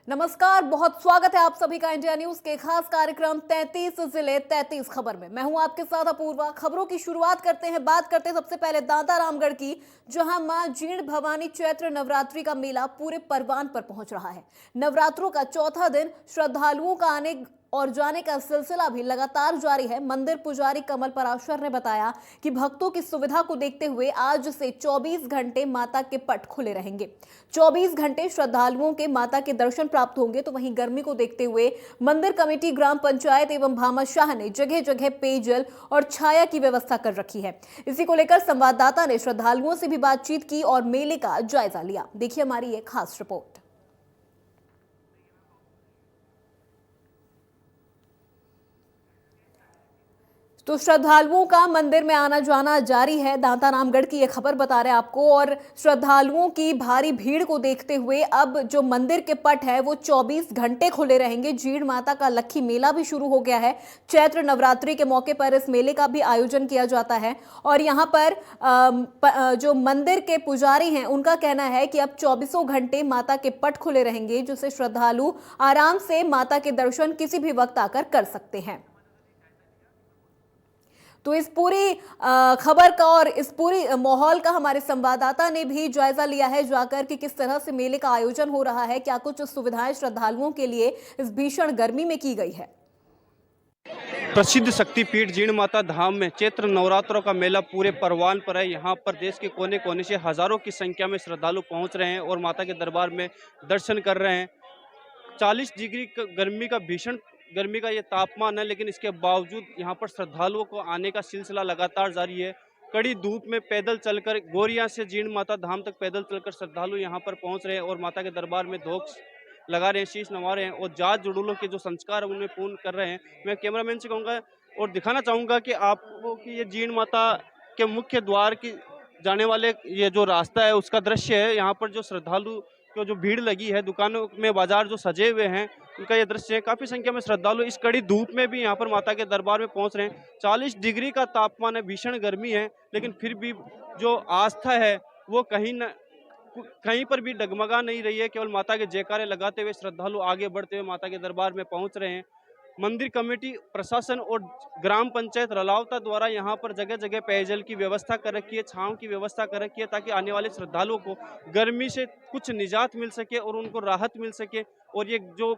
नमस्कार, बहुत स्वागत है आप सभी का इंडिया न्यूज के खास कार्यक्रम 33 जिले 33 खबर में। मैं हूं आपके साथ अपूर्वा। खबरों की शुरुआत करते हैं, बात करते हैं सबसे पहले दांता रामगढ़ की, जहां मां जीण भवानी चैत्र नवरात्रि का मेला पूरे परवान पर पहुंच रहा है। नवरात्रों का चौथा दिन श्रद्धालुओं का आने और जाने का सिलसिला भी लगातार जारी है। मंदिर पुजारी कमल पराशर ने बताया कि भक्तों की सुविधा को देखते हुए आज से 24 घंटे माता के पट खुले रहेंगे। 24 घंटे श्रद्धालुओं के माता के दर्शन प्राप्त होंगे। तो वहीं गर्मी को देखते हुए मंदिर कमेटी, ग्राम पंचायत एवं भामाशाह ने जगह जगह पेयजल और छाया की व्यवस्था कर रखी है। इसी को लेकर संवाददाता ने श्रद्धालुओं से भी बातचीत की और मेले का जायजा लिया। देखिए हमारी ये खास रिपोर्ट। तो श्रद्धालुओं का मंदिर में आना जाना जारी है। दांता रामगढ़ की ये खबर बता रहे हैं आपको। और श्रद्धालुओं की भारी भीड़ को देखते हुए अब जो मंदिर के पट है वो 24 घंटे खुले रहेंगे। जीण माता का लक्खी मेला भी शुरू हो गया है। चैत्र नवरात्रि के मौके पर इस मेले का भी आयोजन किया जाता है। और यहाँ पर जो मंदिर के पुजारी हैं उनका कहना है कि अब 24 घंटे माता के पट खुले रहेंगे, जिससे श्रद्धालु आराम से माता के दर्शन किसी भी वक्त आकर कर सकते हैं। तो इस पूरी खबर का और इस पूरी माहौल का हमारे संवाददाता ने भी जायजा लिया है जाकर कि किस तरह से मेले का आयोजन हो रहा है, क्या कुछ सुविधाएं श्रद्धालुओं के लिए इस भीषण गर्मी में की गई है। प्रसिद्ध शक्तिपीठ जीण माता धाम में चैत्र नवरात्रों का मेला पूरे परवान पर है। यहाँ पर देश के कोने कोने से हजारों की संख्या में श्रद्धालु पहुँच रहे हैं और माता के दरबार में दर्शन कर रहे हैं। 40 डिग्री गर्मी का भीषण गर्मी का ये तापमान है, लेकिन इसके बावजूद यहाँ पर श्रद्धालुओं को आने का सिलसिला लगातार जारी है। कड़ी धूप में पैदल चलकर गोरिया से जीण माता धाम तक पैदल चलकर श्रद्धालु यहाँ पर पहुँच रहे हैं और माता के दरबार में धोख लगा रहे हैं, शीश नवा रहे हैं और जात जुड़ूलों के जो संस्कार है उनमें पूर्ण कर रहे हैं। मैं कैमरामैन से कहूँगा और दिखाना चाहूँगा कि आपको कि ये जीण माता के मुख्य द्वार की जाने वाले ये जो रास्ता है उसका दृश्य है। यहाँ पर जो श्रद्धालु को जो भीड़ लगी है, दुकानों में बाजार जो सजे हुए हैं, उनका ये दृश्य है। काफी संख्या में श्रद्धालु इस कड़ी धूप में भी यहाँ पर माता के दरबार में पहुंच रहे हैं। 40 डिग्री का तापमान है, भीषण गर्मी है, लेकिन फिर भी जो आस्था है वो कहीं पर भी डगमगा नहीं रही है। केवल माता के जयकारे लगाते हुए श्रद्धालु आगे बढ़ते हुए माता के दरबार में पहुंच रहे हैं। मंदिर कमेटी, प्रशासन और ग्राम पंचायत रलावता द्वारा यहाँ पर जगह जगह पेयजल की व्यवस्था कर रखी है, छांव की व्यवस्था कर रखी है, ताकि आने वाले श्रद्धालुओं को गर्मी से कुछ निजात मिल सके और उनको राहत मिल सके। और ये जो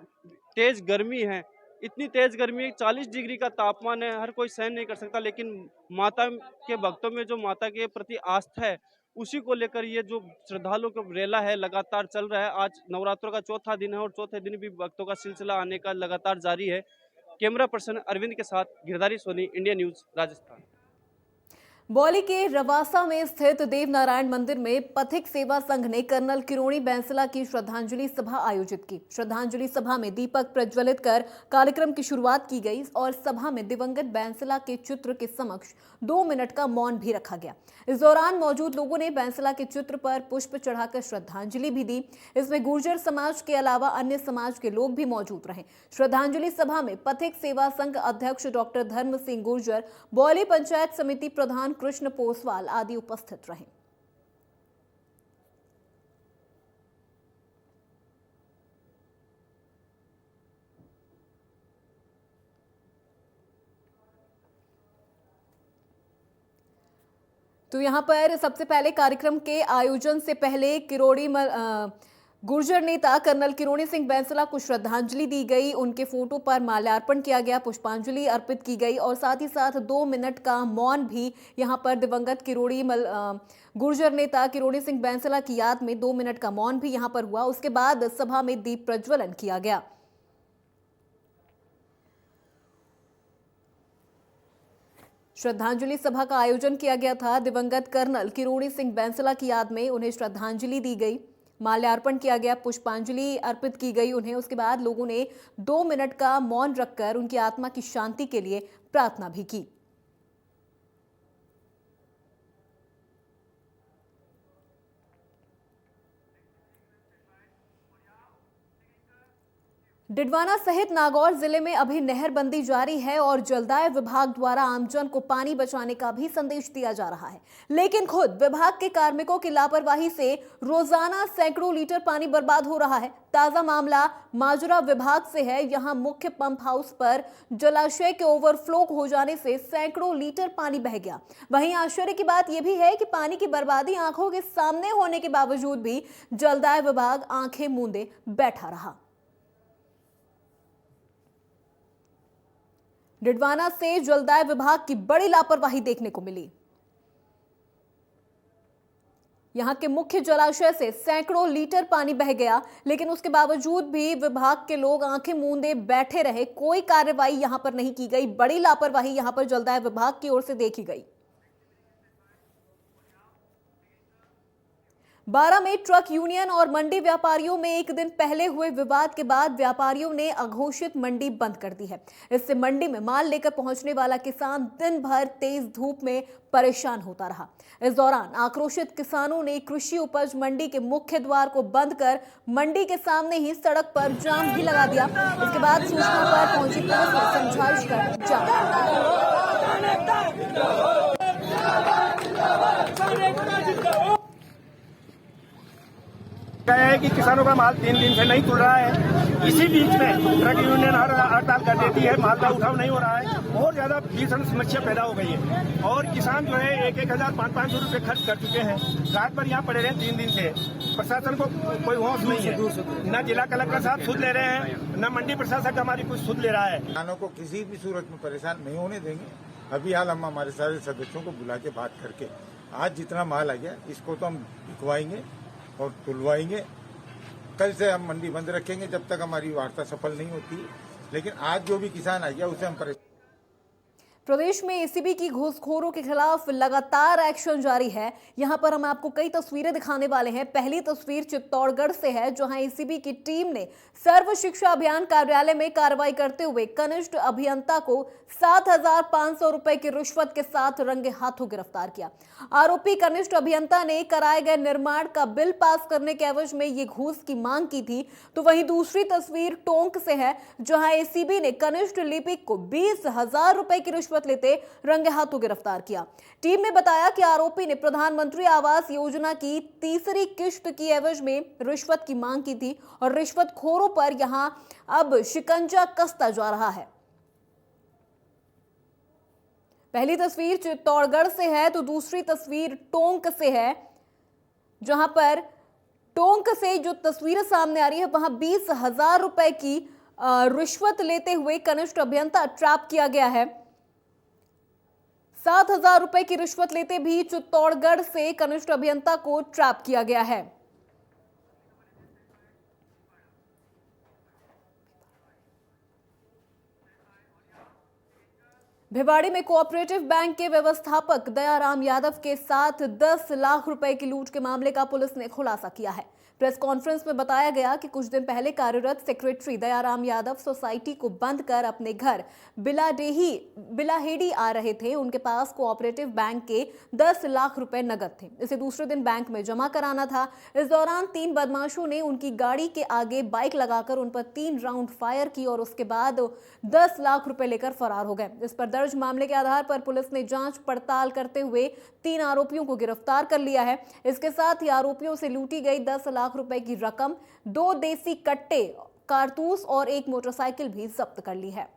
तेज गर्मी है, इतनी तेज गर्मी है, 40 डिग्री का तापमान है, हर कोई सहन नहीं कर सकता, लेकिन माता के भक्तों में जो माता के प्रति आस्था है उसी को लेकर ये जो श्रद्धालुओं का रेला है लगातार चल रहा है। आज नवरात्रों का चौथा दिन है और चौथे दिन भी भक्तों का सिलसिला आने का लगातार जारी है। कैमरा पर्सन अरविंद के साथ गिरधारी सोनी, इंडिया न्यूज, राजस्थान। बौली के रवासा में स्थित देवनारायण मंदिर में पथिक सेवा संघ ने कर्नल किरोड़ी बैंसला की श्रद्धांजलि सभा आयोजित की। श्रद्धांजलि सभा में दीपक प्रज्वलित कर कार्यक्रम की शुरुआत की गई और सभा में दिवंगत बैंसला के चित्र के समक्ष 2 मिनट का मौन भी रखा गया। इस दौरान मौजूद लोगों ने बैंसला के चित्र पर पुष्प चढ़ाकर श्रद्धांजलि भी दी। इसमें गुर्जर समाज के अलावा अन्य समाज के लोग भी मौजूद रहे। श्रद्धांजलि सभा में पथिक सेवा संघ अध्यक्ष डॉक्टर धर्म सिंह गुर्जर, बौली पंचायत समिति प्रधान कृष्ण पोसवाल आदि उपस्थित रहे। तो यहां पर सबसे पहले कार्यक्रम के आयोजन से पहले गुर्जर नेता कर्नल किरोड़ी सिंह बैंसला को श्रद्धांजलि दी गई। उनके फोटो पर माल्यार्पण किया गया, पुष्पांजलि अर्पित की गई और साथ ही साथ 2 मिनट का मौन भी यहां पर दिवंगत गुर्जर नेता किरोड़ी सिंह बैंसला की याद में 2 मिनट का मौन भी यहां पर हुआ। उसके बाद सभा में दीप प्रज्वलन किया गया। श्रद्धांजलि सभा का आयोजन किया गया था। दिवंगत कर्नल किरोड़ी सिंह बैंसला की याद में उन्हें श्रद्धांजलि दी गई, माल्यार्पण किया गया, पुष्पांजलि अर्पित की गई उन्हें। उसके बाद लोगों ने 2 मिनट का मौन रखकर उनकी आत्मा की शांति के लिए प्रार्थना भी की। डिडवाना सहित नागौर जिले में अभी नहरबंदी जारी है और जलदाय विभाग द्वारा आमजन को पानी बचाने का भी संदेश दिया जा रहा है, लेकिन खुद विभाग के कार्मिकों की लापरवाही से रोजाना सैकड़ों लीटर पानी बर्बाद हो रहा है। ताजा मामला माजरा विभाग से है। यहां मुख्य पंप हाउस पर जलाशय के ओवरफ्लो हो जाने से सैकड़ों लीटर पानी बह गया। वहीं आश्चर्य की बात यह भी है कि पानी की बर्बादी आंखों के सामने होने के बावजूद भी जलदाय विभाग आंखें मूंदे बैठा रहा। डिडवाना से जलदाय विभाग की बड़ी लापरवाही देखने को मिली। यहां के मुख्य जलाशय से सैकड़ों लीटर पानी बह गया, लेकिन उसके बावजूद भी विभाग के लोग आंखें मूंदे बैठे रहे। कोई कार्रवाई यहां पर नहीं की गई। बड़ी लापरवाही यहां पर जलदाय विभाग की ओर से देखी गई। 12 में ट्रक यूनियन और मंडी व्यापारियों में एक दिन पहले हुए विवाद के बाद व्यापारियों ने अघोषित मंडी बंद कर दी है। इससे मंडी में माल लेकर पहुंचने वाला किसान दिन भर तेज धूप में परेशान होता रहा। इस दौरान आक्रोशित किसानों ने कृषि उपज मंडी के मुख्य द्वार को बंद कर मंडी के सामने ही सड़क पर जाम भी लगा दिया। इसके बाद सूचना पर पहुंची पुलिस ने समझाइश कर जाम है कि किसानों का माल 3 दिन से नहीं खुल रहा है। इसी बीच में ट्रक यूनियन हड़ताल कर देती है, माल का उठाव नहीं हो रहा है। बहुत ज्यादा भीषण समस्या पैदा हो गई है और किसान जो है 1,000 500 रुपए खर्च कर चुके हैं। रात भर यहाँ पड़े रहे 3 दिन से। प्रशासन को कोई होश नहीं है। न जिला कलेक्टर साहब सुध ले रहे हैं, न मंडी प्रशासन हमारी कुछ सुध ले रहा है। किसानों को किसी भी सूरत में परेशान नहीं होने देंगे। अभी हाल हम हमारे सारे सदस्यों को बुला के बात करके आज जितना माल आ गया इसको तो हम बिकवाएंगे और तुलवाएंगे। कल से हम मंडी बंद रखेंगे जब तक हमारी वार्ता सफल नहीं होती। लेकिन आज जो भी किसान आ गया उसे हम परेशान। प्रदेश में एसीबी की घूसखोरों के खिलाफ लगातार एक्शन जारी है। यहां पर हम आपको कई तस्वीरें दिखाने वाले हैं। पहली तस्वीर चित्तौड़गढ़ से है, जहां एसीबी की टीम ने सर्व शिक्षा अभियान कार्यालय में कार्रवाई करते हुए कनिष्ठ अभियंता को 7,500 रुपए की रिश्वत के साथ रंगे हाथों गिरफ्तार किया। आरोपी कनिष्ठ अभियंता ने कराए गए निर्माण का बिल पास करने के एवज में ये घूस की मांग की थी। तो वहीं दूसरी तस्वीर टोंक से है, जहां एसीबी ने कनिष्ठ लिपिक को 20,000 रुपए की रिश्वत लेते रंगे हाथों गिरफ्तार किया। टीम ने बताया कि आरोपी ने प्रधानमंत्री आवास योजना की तीसरी किश्त की एवज में रिश्वत की मांग की थी और रिश्वतखोरों पर यहां अब शिकंजा कसता जा रहा है। पहली तस्वीर चित्तौड़गढ़ से है तो दूसरी तस्वीर टोंक से है, जहां पर टोंक से जो तस्वीरें सामने आ रही है वहां 20,000 रुपए की रिश्वत लेते हुए कनिष्ठ अभियंता ट्रैप किया गया है। 7,000 रुपए की रिश्वत लेते भी चित्तौड़गढ़ से कनिष्ठ अभियंता को ट्रैप किया गया है। भिवाड़ी में कोऑपरेटिव बैंक के व्यवस्थापक दयाराम यादव के साथ 10 लाख रुपए की लूट के मामले का पुलिस ने खुलासा किया है। प्रेस कॉन्फ्रेंस में बताया गया कि कुछ दिन पहले कार्यरत सेक्रेटरी दयाराम यादव सोसाइटी को बंद कर अपने घर बिलाहेड़ी आ रहे थे। उनके पास कोऑपरेटिव बैंक के 10 लाख रुपए नगद थे। इसे दूसरे दिन बैंक में जमा कराना था। इस दौरान 3 बदमाशों ने उनकी गाड़ी के आगे बाइक लगाकर उन पर 3 राउंड फायर की और उसके बाद 10 लाख रुपए लेकर फरार हो गए। इस पर दर्ज मामले के आधार पर पुलिस ने जांच पड़ताल करते हुए 3 आरोपियों को गिरफ्तार कर लिया है। इसके साथ ही आरोपियों से लूटी गई 10 लाख रुपए की रकम, 2 देसी कट्टे, कारतूस और 1 मोटरसाइकिल भी जब्त कर ली है।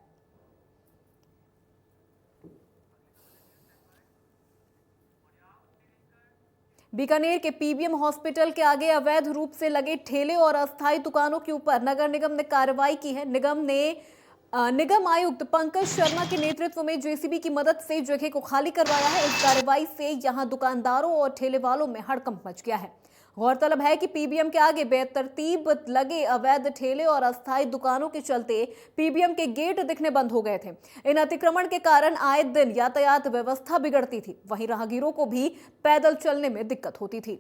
बीकानेर के पीबीएम हॉस्पिटल के आगे अवैध रूप से लगे ठेले और अस्थायी दुकानों के ऊपर नगर निगम ने कार्रवाई की है। निगम आयुक्त पंकज शर्मा के नेतृत्व में जेसीबी की मदद से जगह को खाली करवाया है। इस कार्रवाई से यहां दुकानदारों और ठेले वालों में हड़कंप मच गया है। गौरतलब है कि पीबीएम के आगे बेतरतीब लगे अवैध ठेले और अस्थायी दुकानों के चलते पीबीएम के गेट दिखने बंद हो गए थे। इन अतिक्रमण के कारण आए दिन यातायात व्यवस्था बिगड़ती थी। वहीं राहगीरों को भी पैदल चलने में दिक्कत होती थी।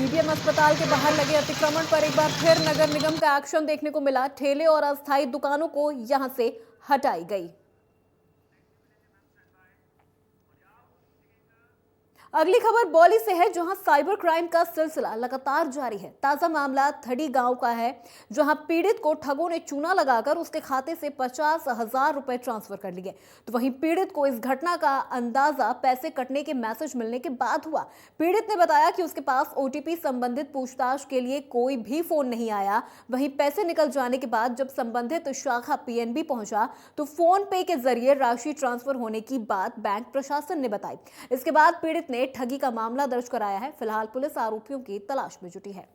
बीबीएम अस्पताल के बाहर लगे अतिक्रमण पर एक बार फिर नगर निगम का एक्शन देखने को मिला। ठेले और अस्थायी दुकानों को यहां से हटाई गई। अगली खबर बौली से है, जहां साइबर क्राइम का सिलसिला लगातार जारी है। ताजा मामला थड़ी गांव का है, जहां पीड़ित को ठगों ने चूना लगाकर उसके खाते से 50,000 रुपए ट्रांसफर कर लिए। तो वहीं पीड़ित को इस घटना का अंदाजा पैसे कटने के मैसेज मिलने के बाद हुआ। पीड़ित ने बताया कि उसके पास ओटीपी संबंधित पूछताछ के लिए कोई भी फोन नहीं आया। वहीं पैसे निकल जाने के बाद जब संबंधित शाखा पीएनबी पहुंचा तो फोन पे के जरिए राशि ट्रांसफर होने की बात बैंक प्रशासन ने बताई। इसके बाद पीड़ित ने ठगी का मामला दर्ज कराया है। फिलहाल पुलिस आरोपियों की तलाश में जुटी है।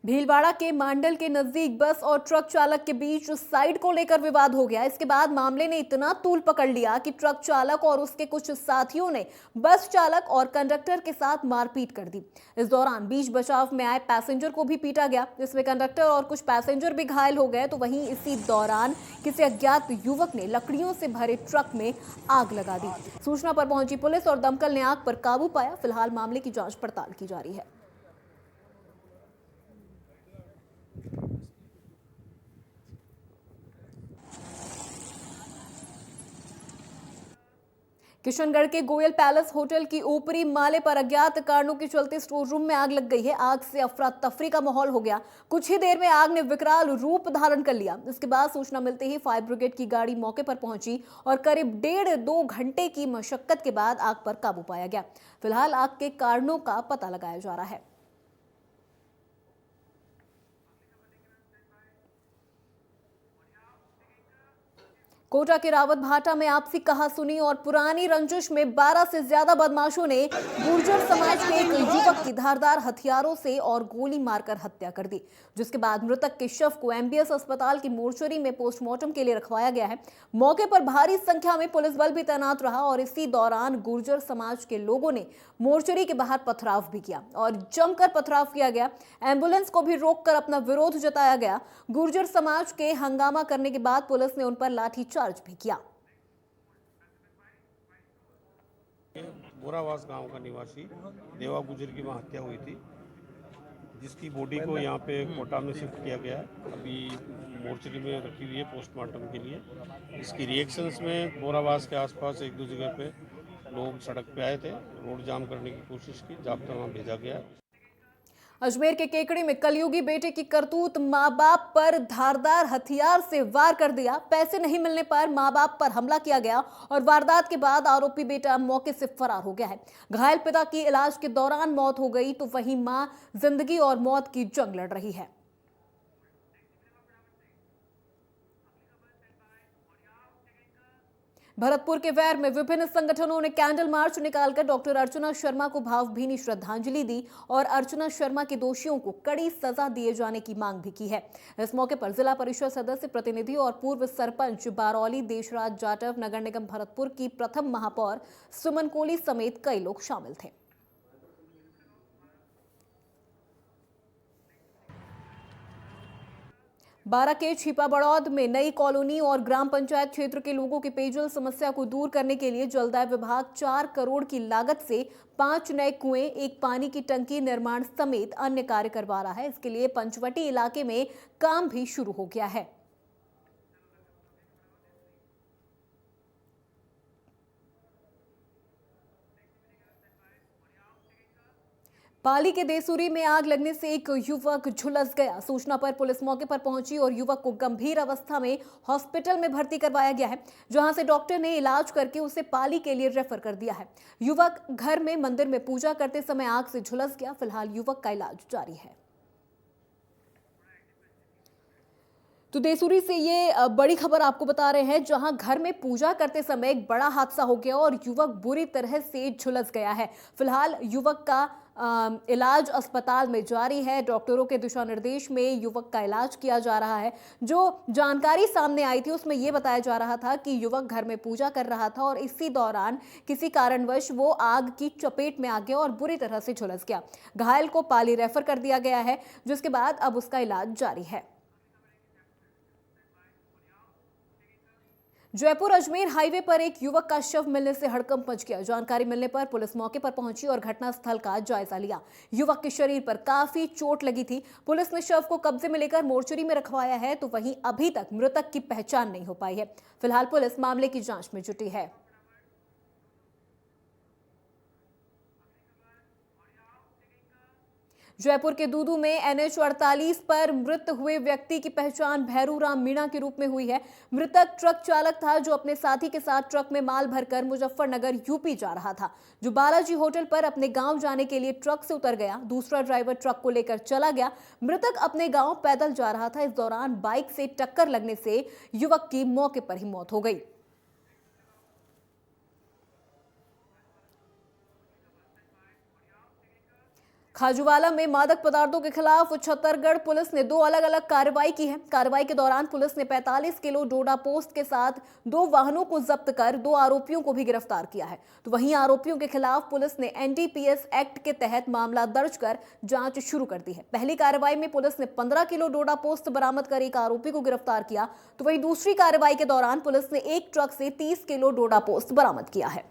भीलवाड़ा के मांडल के नजदीक बस और ट्रक चालक के बीच साइड को लेकर विवाद हो गया। इसके बाद मामले ने इतना तूल पकड़ लिया कि ट्रक चालक और उसके कुछ साथियों ने बस चालक और कंडक्टर के साथ मारपीट कर दी। इस दौरान बीच बचाव में आए पैसेंजर को भी पीटा गया, जिसमें कंडक्टर और कुछ पैसेंजर भी घायल हो गए। तो वहीं इसी दौरान किसी अज्ञात युवक ने लकड़ियों से भरे ट्रक में आग लगा दी। सूचना पर पहुंची पुलिस और दमकल ने आग पर काबू पाया। फिलहाल मामले की जांच पड़ताल की जा रही है। किशनगढ़ के गोयल पैलेस होटल की ऊपरी माले पर अज्ञात कारणों के चलते स्टोर रूम में आग लग गई है। आग से अफरा तफरी का माहौल हो गया। कुछ ही देर में आग ने विकराल रूप धारण कर लिया। इसके बाद सूचना मिलते ही फायर ब्रिगेड की गाड़ी मौके पर पहुंची और करीब 1.5-2 घंटे की मशक्कत के बाद आग पर काबू पाया गया। फिलहाल आग के कारणों का पता लगाया जा रहा है। कोटा के रावत भाटा में आपसी कहासुनी और पुरानी रंजिश में 12 से ज्यादा बदमाशों ने गुर्जर समाज के एक युवक की धारदार हथियारों से और गोली मारकर हत्या कर दी, जिसके बाद मृतक के शव को एमबीएस अस्पताल की मोर्चरी में पोस्टमार्टम के लिए रखवाया गया है। मौके पर भारी संख्या में पुलिस बल भी तैनात रहा और इसी दौरान गुर्जर समाज के लोगों ने मोर्चरी के बाहर पथराव भी किया और जमकर पथराव किया गया। एम्बुलेंस को भी रोककर अपना विरोध जताया गया। गुर्जर समाज के हंगामा करने के बाद पुलिस ने उन पर लाठीचार्ज भी किया। बोरावास गांव का निवासी देवा गुजर की वहाँ हत्या हुई थी, जिसकी बॉडी को यहाँ पे कोटा में शिफ्ट किया गया है। अभी मोर्चरी में रखी हुई है पोस्टमार्टम के लिए। इसकी रिएक्शंस में बोरावास के आसपास एक दो जगह पे लोग सड़क पे आए थे, रोड जाम करने की कोशिश की, जाब्ता वहाँ भेजा गया। अजमेर के केकड़ी में कलयुगी बेटे की करतूत, मां बाप पर धारदार हथियार से वार कर दिया। पैसे नहीं मिलने पर मां बाप पर हमला किया गया और वारदात के बाद आरोपी बेटा मौके से फरार हो गया है। घायल पिता की इलाज के दौरान मौत हो गई, तो वहीं मां जिंदगी और मौत की जंग लड़ रही है। भरतपुर के वैर में विभिन्न संगठनों ने कैंडल मार्च निकालकर डॉक्टर अर्चना शर्मा को भावभीनी श्रद्धांजलि दी और अर्चना शर्मा के दोषियों को कड़ी सजा दिए जाने की मांग भी की है। इस मौके पर जिला परिषद सदस्य प्रतिनिधि और पूर्व सरपंच बारौली देशराज जाटव, नगर निगम भरतपुर की प्रथम महापौर सुमन कोली समेत कई लोग शामिल थे। बारा के छिपा बड़ौद में नई कॉलोनी और ग्राम पंचायत क्षेत्र के लोगों की पेयजल समस्या को दूर करने के लिए जलदाय विभाग 4 करोड़ की लागत से 5 नए कुएं, एक पानी की टंकी निर्माण समेत अन्य कार्य करवा रहा है। इसके लिए पंचवटी इलाके में काम भी शुरू हो गया है। पाली के देसूरी में आग लगने से एक युवक झुलस गया। सूचना पर पुलिस मौके पर पहुंची और युवक को गंभीर अवस्था में हॉस्पिटल में भर्ती करवाया गया है, जहां से डॉक्टर ने इलाज करके उसे पाली के लिए रेफर कर दिया है। युवक घर में मंदिर में पूजा करते समय आग से झुलस गया। फिलहाल युवक का इलाज जारी है। तो देसूरी से ये बड़ी खबर आपको बता रहे हैं, जहां घर में पूजा करते समय एक बड़ा हादसा हो गया और युवक बुरी तरह से झुलस गया है। फिलहाल युवक का इलाज अस्पताल में जारी है। डॉक्टरों के दिशा निर्देश में युवक का इलाज किया जा रहा है। जो जानकारी सामने आई थी उसमें यह बताया जा रहा था कि युवक घर में पूजा कर रहा था और इसी दौरान किसी कारणवश वो आग की चपेट में आ गया और बुरी तरह से झुलस गया। घायल को पाली रेफर कर दिया गया है, जिसके बाद अब उसका इलाज जारी है। जयपुर अजमेर हाईवे पर एक युवक का शव मिलने से हड़कंप मच गया। जानकारी मिलने पर पुलिस मौके पर पहुंची और घटनास्थल का जायजा लिया। युवक के शरीर पर काफी चोट लगी थी। पुलिस ने शव को कब्जे में लेकर मोर्चरी में रखवाया है, तो वहीं अभी तक मृतक की पहचान नहीं हो पाई है। फिलहाल पुलिस मामले की जांच में जुटी है। जयपुर के दूदू में NH 48 पर मृत हुए व्यक्ति की पहचान भैरूराम मीणा के रूप में हुई है। मृतक ट्रक चालक था जो अपने साथी के साथ ट्रक में माल भरकर मुजफ्फरनगर यूपी जा रहा था, जो बालाजी होटल पर अपने गांव जाने के लिए ट्रक से उतर गया। दूसरा ड्राइवर ट्रक को लेकर चला गया। मृतक अपने गांव पैदल जा रहा था। इस दौरान बाइक से टक्कर लगने से युवक की मौके पर ही मौत हो गई। खाजूवाला में मादक पदार्थों के खिलाफ छत्तीसगढ़ पुलिस ने 2 अलग अलग कार्रवाई की है। कार्रवाई के दौरान पुलिस ने 45 किलो डोडा पोस्ट के साथ 2 वाहनों को जब्त कर 2 आरोपियों को भी गिरफ्तार किया है। तो वहीं आरोपियों के खिलाफ पुलिस ने NDPS एक्ट के तहत मामला दर्ज कर जांच शुरू कर दी है। पहली कार्रवाई में पुलिस ने 15 किलो डोडा पोस्ट बरामद कर एक आरोपी को गिरफ्तार किया। तो वहीं दूसरी कार्रवाई के दौरान पुलिस ने एक ट्रक से 30 किलो डोडा पोस्ट बरामद किया है।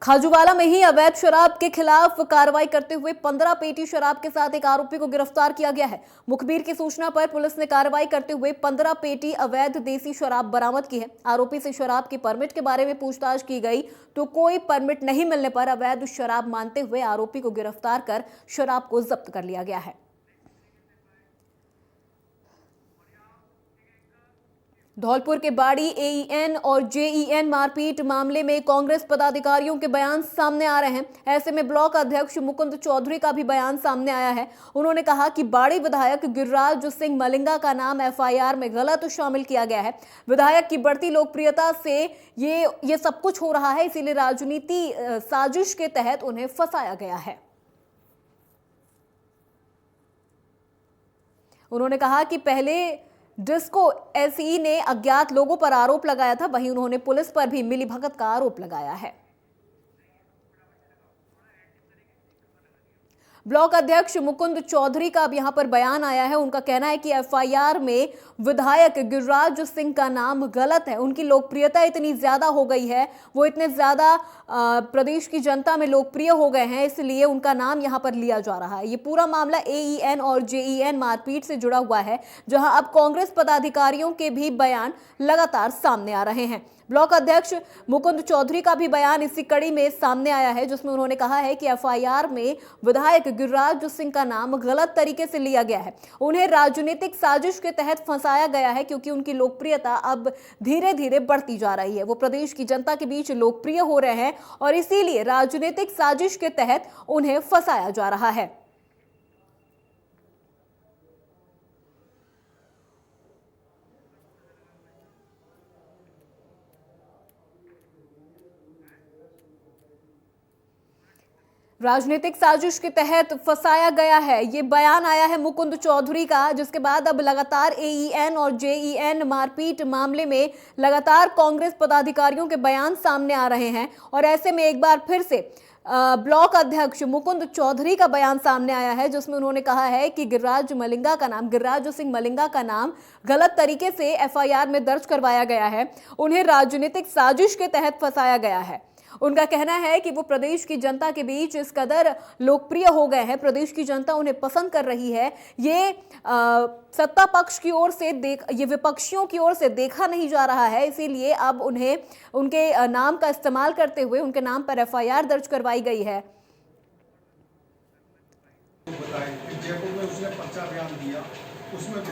खाजूवाला में ही अवैध शराब के खिलाफ कार्रवाई करते हुए 15 पेटी शराब के साथ एक आरोपी को गिरफ्तार किया गया है। मुखबिर की सूचना पर पुलिस ने कार्रवाई करते हुए 15 पेटी अवैध देसी शराब बरामद की है। आरोपी से शराब के परमिट के बारे में पूछताछ की गई तो कोई परमिट नहीं मिलने पर अवैध शराब मानते हुए आरोपी को गिरफ्तार कर शराब को जब्त कर लिया गया है। धौलपुर के बाड़ी AEN और JEN मारपीट मामले में कांग्रेस पदाधिकारियों के बयान सामने आ रहे हैं। ऐसे में ब्लॉक अध्यक्ष मुकुंद चौधरी का भी बयान सामने आया है। उन्होंने कहा कि बाड़ी विधायक गिरिराज सिंह मलिंगा का नाम FIR में गलत शामिल किया गया है। विधायक की बढ़ती लोकप्रियता से ये सब कुछ हो रहा है, इसीलिए राजनीति साजिश के तहत उन्हें फंसाया गया है। उन्होंने कहा कि पहले डिस्को SE ने अज्ञात लोगों पर आरोप लगाया था, वहीं उन्होंने पुलिस पर भी मिलीभगत का आरोप लगाया है। ब्लॉक अध्यक्ष मुकुंद चौधरी का अब यहां पर बयान आया है। उनका कहना है कि FIR में विधायक गिरिराज सिंह का नाम गलत है। उनकी लोकप्रियता इतनी ज्यादा हो गई है, वो इतने ज्यादा प्रदेश की जनता में लोकप्रिय हो गए हैं, इसलिए उनका नाम यहां पर लिया जा रहा है। ये पूरा मामला AEN और JEN मारपीट से जुड़ा हुआ है, जहां अब कांग्रेस पदाधिकारियों के भी बयान लगातार सामने आ रहे हैं। ब्लॉक अध्यक्ष मुकुंद चौधरी का भी बयान इसी कड़ी में सामने आया है, जिसमें उन्होंने कहा है कि FIR में विधायक गिरिराज सिंह का नाम गलत तरीके से लिया गया है। उन्हें राजनीतिक साजिश के तहत फंसाया गया है, क्योंकि उनकी लोकप्रियता अब धीरे धीरे बढ़ती जा रही है। वो प्रदेश की जनता के बीच लोकप्रिय हो रहे हैं और इसीलिए राजनीतिक साजिश के तहत उन्हें फंसाया जा रहा है। राजनीतिक साजिश के तहत फंसाया गया है, ये बयान आया है मुकुंद चौधरी का, जिसके बाद अब लगातार AEN और JEN मारपीट मामले में लगातार कांग्रेस पदाधिकारियों के बयान सामने आ रहे हैं। और ऐसे में एक बार फिर से ब्लॉक अध्यक्ष मुकुंद चौधरी का बयान सामने आया है, जिसमें उन्होंने कहा है कि गिरिराज सिंह मलिंगा का नाम गलत तरीके से FIR में दर्ज करवाया गया है। उन्हें राजनीतिक साजिश के तहत फंसाया गया है। उनका कहना है कि वो प्रदेश की जनता के बीच इस कदर लोकप्रिय हो गए हैं, प्रदेश की जनता उन्हें पसंद कर रही है। ये सत्ता पक्ष की ओर से ये विपक्षियों की ओर से देखा नहीं जा रहा है, इसीलिए अब उन्हें उनके नाम का इस्तेमाल करते हुए उनके नाम पर FIR दर्ज करवाई गई है। जयपुर में उसने पर्चा बयान दिया, उसमें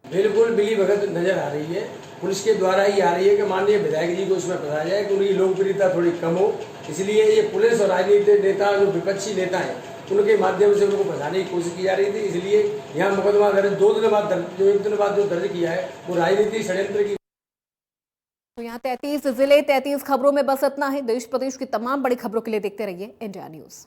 बिल्कुल मिलीभगत नजर आ रही है। पुलिस के द्वारा ही आ रही है कि माननीय विधायक जी को उसमें फंसाया जाए कि उनकी लोकप्रियता थोड़ी कम हो, इसलिए ये पुलिस और राजनीतिक नेता जो विपक्षी नेता हैं उनके माध्यम से उनको फंसाने की कोशिश की जा रही थी। इसलिए यहाँ मुकदमा दर्ज 2 दिन बाद एक दिन बाद जो दर्ज किया है वो राजनीतिक षड्यंत्र की। तो यहाँ 33 जिले 33 खबरों में बस इतना है। देश प्रदेश की तमाम बड़ी खबरों के लिए देखते रहिए इंडिया न्यूज।